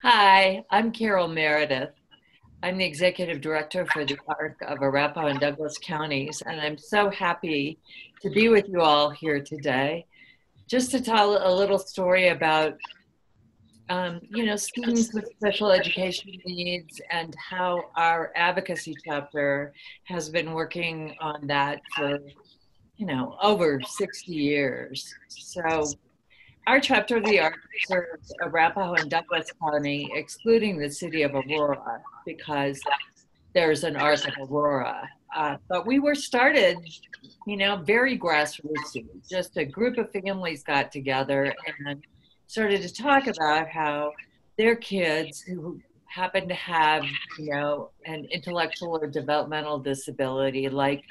Hi, I'm Carol Meredith. I'm the executive director for the ARC of Arapahoe and Douglas counties, and I'm so happy to be with you all here today, just to tell a little story about, students with special education needs and how our advocacy chapter has been working on that for, over 60 years. So our chapter of the ARC serves Arapahoe and Douglas County, excluding the city of Aurora, because there's an ARC of Aurora. But we were started, very grassroots. Just a group of families got together and started to talk about how their kids who happen to have, an intellectual or developmental disability like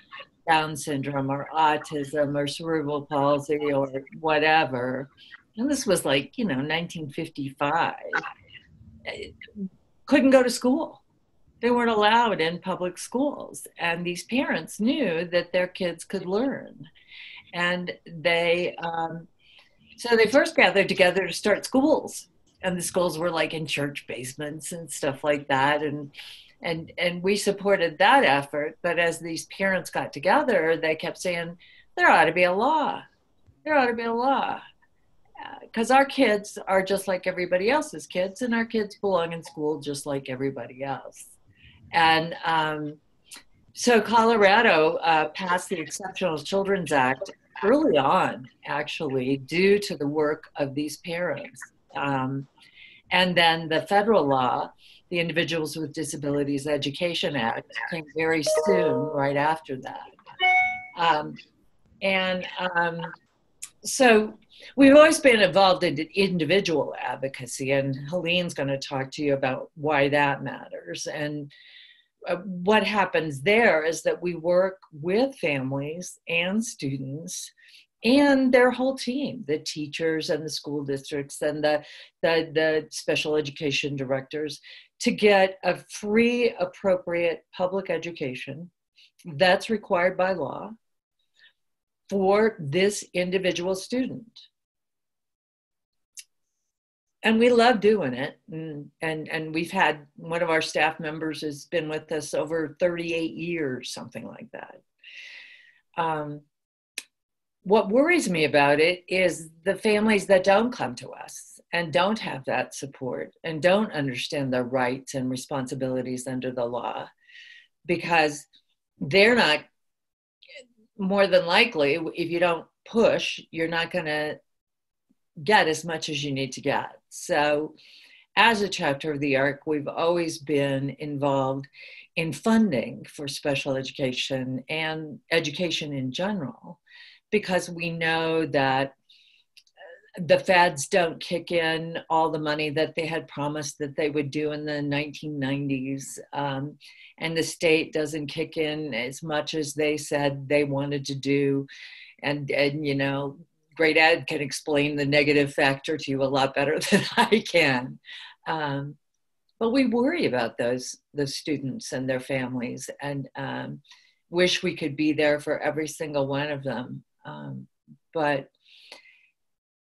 Down syndrome or autism or cerebral palsy or whatever, and this was like, 1955, couldn't go to school. They weren't allowed in public schools. And these parents knew that their kids could learn. And so they first gathered together to start schools. And the schools were like in church basements and stuff like that. And we supported that effort. But as these parents got together, they kept saying, there ought to be a law. There ought to be a law. Because our kids are just like everybody else's kids, and our kids belong in school just like everybody else. And so Colorado passed the Exceptional Children's Act early on, actually, due to the work of these parents. And then the federal law, the Individuals with Disabilities Education Act, came very soon right after that. So we've always been involved in individual advocacy, and Helene's going to talk to you about why that matters. And what happens there is that we work with families and students and their whole team, the teachers and the school districts and the special education directors, to get a free, appropriate public education that's required by law for this individual student. And we love doing it. And we've had one of our staff members has been with us over 38 years, something like that. What worries me about it is the families that don't come to us and don't have that support and don't understand their rights and responsibilities under the law, because they're not, more than likely, if you don't push, you're not going to get as much as you need to get. So as a chapter of the ARC, we've always been involved in funding for special education and education in general, because we know that the feds don't kick in all the money that they had promised that they would do in the 1990s. And the state doesn't kick in as much as they said they wanted to do. And Great Ed can explain the negative factor to you a lot better than I can. But we worry about those students and their families, and wish we could be there for every single one of them. But